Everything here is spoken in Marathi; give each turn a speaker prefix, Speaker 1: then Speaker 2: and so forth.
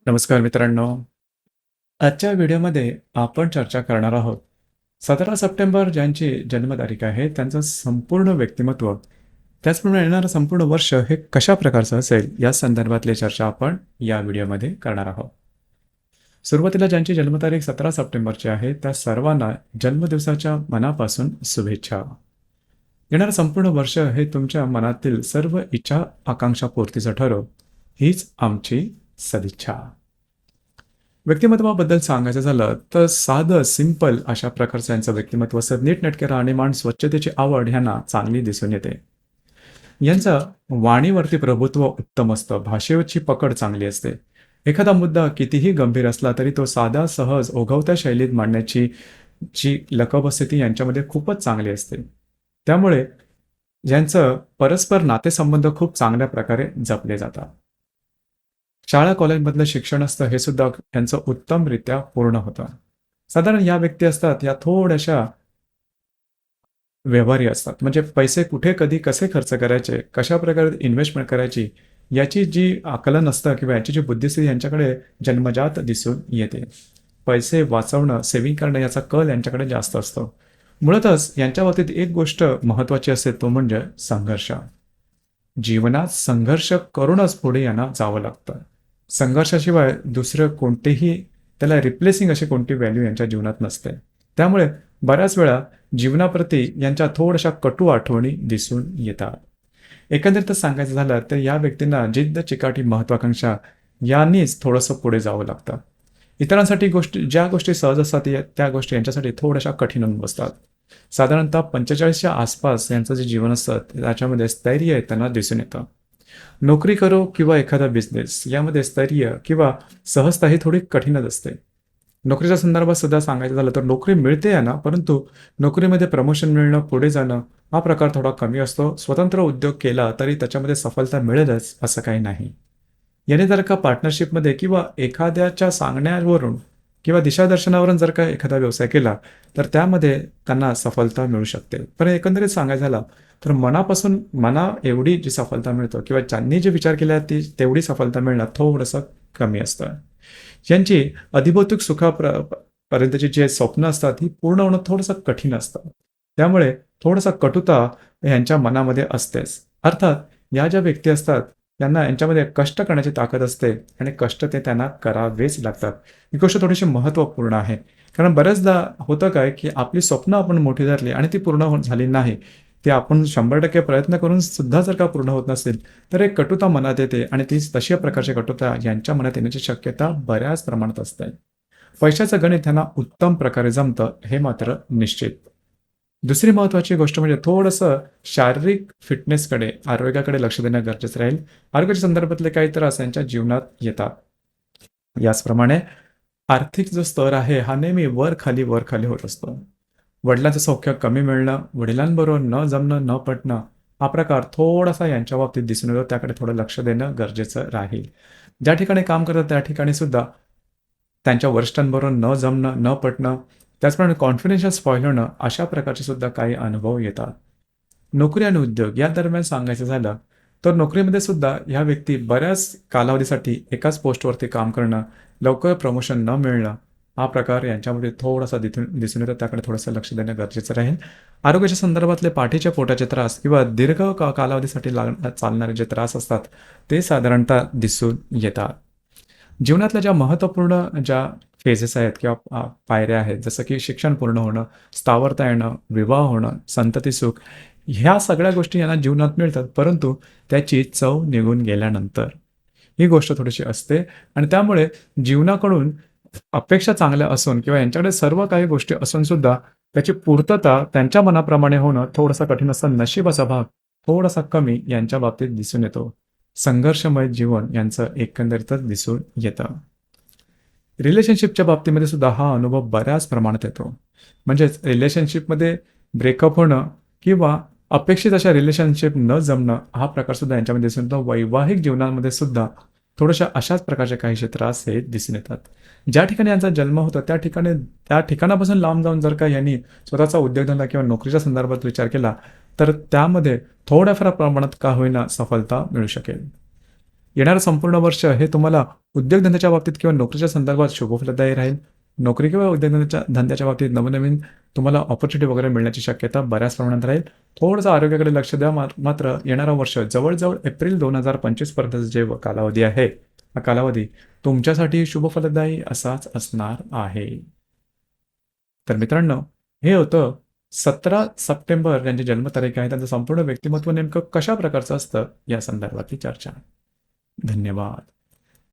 Speaker 1: नमस्कार मित्रांनो. आजच्या व्हिडिओमध्ये आपण चर्चा करणार आहोत 17 सप्टेंबर ज्यांची जन्मतारीख आहे त्यांचं संपूर्ण व्यक्तिमत्व, त्याचप्रमाणे येणारं संपूर्ण वर्ष हे कशा प्रकारचं असेल या संदर्भातली चर्चा आपण या व्हिडिओमध्ये करणार आहोत. सुरुवातीला ज्यांची जन्मतारीख 17 सप्टेंबरची आहे त्या सर्वांना जन्मदिवसाच्या मनापासून शुभेच्छा. येणारं संपूर्ण वर्ष हे तुमच्या मनातील सर्व इच्छा आकांक्षा पूर्तीचं ठरो, हीच आमची सदिच्छा. व्यक्तिमत्वाबद्दल सांगायचं झालं तर साधं सिंपल अशा प्रकारचं यांचं व्यक्तिमत्व असतं. नीटनेटके राहणीमान, स्वच्छतेची आवड ह्यांना चांगली दिसून येते. यांचं वाणीवरती प्रभुत्व उत्तम असतं. भाषेची पकड चांगली असते. एखादा मुद्दा कितीही गंभीर असला तरी तो साधा सहज ओघवत्या शैलीत मांडण्याची जी लकब असते ती यांच्यामध्ये खूपच चांगली असते. त्यामुळे यांचं परस्पर नातेसंबंध खूप चांगल्या प्रकारे जपले जातात. शाळा कॉलेजमधलं शिक्षण असतं हे सुद्धा यांचं उत्तमरित्या पूर्ण होतं. साधारण या व्यक्ती असतात या थोड्याशा व्यवहारी असतात. म्हणजे पैसे कुठे कधी कसे खर्च करायचे, कशा प्रकारे इन्व्हेस्टमेंट करायची याची जी आकलन असतं किंवा याची जी बुद्धिस्थिती यांच्याकडे जन्मजात दिसून येते. पैसे वाचवणं, सेव्हिंग करणं याचा कल यांच्याकडे जास्त असतो. मुळातच यांच्या बाबतीत एक गोष्ट महत्त्वाची असते तो म्हणजे संघर्ष. जीवनात संघर्ष करूनच पुढे यांना जावं लागतं. संघर्षाशिवाय दुसरं कोणतेही त्याला रिप्लेसिंग अशी कोणती व्हॅल्यू यांच्या जीवनात नसते. त्यामुळे बऱ्याच वेळा जीवनाप्रती यांच्या थोड्याशा कटू आठवणी दिसून येतात. एकंदरीतच सांगायचं झालं तर या व्यक्तींना जिद्द, चिकाटी, महत्वाकांक्षा यांनीच थोडंसं पुढे जावं लागतं. इतरांसाठी ज्या गोष्टी सहज असतात त्या गोष्टी यांच्यासाठी थोड्याशा कठीण होऊन बसतात. साधारणतः 45च्या आसपास यांचं जे जीवन असतं त्याच्यामध्ये स्थैर्य त्यांना दिसून येतं. नोकरी करो किंवा एखादा बिझनेस यामध्ये स्थैर्य किंवा सहजता ही थोडी कठीणच असते. नोकरीच्या संदर्भात सुद्धा सांगायचं झालं तर नोकरी मिळते आहे ना, परंतु नोकरीमध्ये प्रमोशन मिळणं, पुढे जाणं हा प्रकार थोडा कमी असतो. स्वतंत्र उद्योग केला तरी त्याच्यामध्ये सफलता मिळेलच असं काही नाही. याने जर का पार्टनरशिपमध्ये किंवा एखाद्याच्या सांगण्यावरून किंवा दिशादर्शनावरून जर का एखादा व्यवसाय केला तर त्यामध्ये त्यांना सफलता मिळू शकते. पण एकंदरीत सांगायचं झालं तर मनापासून मना एवढी जी सफलता मिळतो किंवा ज्यांनी जे विचार केला तेवढी सफलता मिळणं थोडंसं कमी असतं. यांची अधिभौतिक पर्यंतची जे स्वप्न असतात ही पूर्ण होणं थोडंसं कठीण असतं. त्यामुळे थोडासा कटुता यांच्या मनामध्ये असतेच. अर्थात या ज्या व्यक्ती असतात त्यांना यांच्यामध्ये कष्ट करण्याची ताकद असते आणि कष्ट ते त्यांना करावेच लागतात. ही गोष्ट थोडीशी महत्त्वपूर्ण आहे. कारण बऱ्याचदा होतं काय की आपली स्वप्न आपण मोठी धरली आणि ती पूर्ण झाली नाही, ते आपण 100% प्रयत्न करून सुद्धा जर का पूर्ण होत नसेल तर एक कटुता मनात येते आणि ती तशा प्रकारची कटुता यांच्या मनात येण्याची शक्यता बऱ्याच प्रमाणात असते. पैशाचं गणित त्यांना उत्तम प्रकारे जमतं हे मात्र निश्चित. दुसरी महत्त्वाची गोष्ट म्हणजे थोडंसं शारीरिक फिटनेसकडे, आरोग्याकडे लक्ष देणं गरजेचं राहील. आरोग्याच्या संदर्भातले काही त्रास यांच्या जीवनात येतात. याचप्रमाणे आर्थिक जो स्तर आहे हा नेहमी वर खाली होत असतो. वडिलांचं सौख्य कमी मिळणं, वडिलांबरोबर न जमणं, न पटणं हा प्रकार थोडासा यांच्या बाबतीत दिसून येतो. त्याकडे थोडं लक्ष देणं गरजेचं राहील. ज्या ठिकाणी काम करतात त्या ठिकाणी सुद्धा त्यांच्या वरिष्ठांबरोबर न जमणं, न पटणं, त्याचप्रमाणे कॉन्फिडेन्शियल स्पॉइल होणं अशा प्रकारचे सुद्धा काही अनुभव येतात. नोकरी आणि उद्योग या दरम्यान सांगायचं झालं तर नोकरीमध्ये सुद्धा ह्या व्यक्ती बऱ्याच कालावधीसाठी एकाच पोस्टवरती काम करणं, लवकर प्रमोशन न मिळणं हा प्रकार यांच्यामध्ये थोडासा दिसून येतो. त्याकडे थोडंसं लक्ष देणं गरजेचं राहील. आरोग्याच्या संदर्भातले पाठीच्या पोटाचे त्रास किंवा दीर्घ कालावधीसाठी चालणारे जे त्रास असतात ते साधारणतः दिसून येतात. जीवनातल्या ज्या महत्त्वपूर्ण ज्या फेजेस आहेत किंवा पायऱ्या आहेत जसं की शिक्षण पूर्ण होणं, स्थावरता येणं, विवाह होणं, संतती सुख ह्या सगळ्या गोष्टी यांना जीवनात मिळतात, परंतु त्याची चव निघून गेल्यानंतर ही गोष्ट थोडीशी असते आणि त्यामुळे जीवनाकडून अपेक्षा चांगल्या असून किंवा यांच्याकडे सर्व काही गोष्टी असून सुद्धा त्याची पूर्तता त्यांच्या मनाप्रमाणे होणं थोडंसं कठीण असतं. नशिबाचा भाग थोडासा कमी यांच्या बाबतीत दिसून येतो. संघर्षमय जीवन यांचं एकंदरीतच दिसून येतं. रिलेशनशिपच्या बाबतीमध्ये सुद्धा हा अनुभव बऱ्याच प्रमाणात येतो. म्हणजेच रिलेशनशिपमध्ये ब्रेकअप होणं किंवा अपेक्षित अशा रिलेशनशिप न जमणं हा प्रकार सुद्धा यांच्यामध्ये दिसून येतो. वैवाहिक जीवनामध्ये सुद्धा थोड्याशा अशाच प्रकारचे काहीसे त्रास हे दिसून येतात. ज्या ठिकाणी यांचा जन्म होतो त्या ठिकाणापासून लांब जाऊन जर का यांनी स्वतःचा उद्योगधंदा किंवा नोकरीच्या संदर्भात विचार केला तर त्यामध्ये थोड्याफार प्रमाणात का होईना सफलता मिळू शकेल. येणारं संपूर्ण वर्ष हे तुम्हाला उद्योगधंद्याच्या बाबतीत किंवा नोकरीच्या संदर्भात शुभफलदायी राहील. नोकरी किंवा धंद्याच्या बाबतीत नवनवीन तुम्हाला ऑपॉर्च्युनिटी वगैरे मिळण्याची शक्यता बऱ्याच प्रमाणात राहील. थोडंसं आरोग्याकडे लक्ष द्या. मात्र येणारं वर्ष जवळजवळ एप्रिल 2025 पर्यंत जे कालावधी आहे, हा कालावधी तुमच्यासाठी शुभफलदायी असाच असणार आहे. तर मित्रांनो, हे होतं 17 सप्टेंबर ज्यांची जन्मतारीख आहे, त्यांचं संपूर्ण व्यक्तिमत्व नेमकं कशा प्रकारचं असतं या संदर्भातली चर्चा. धन्यवाद.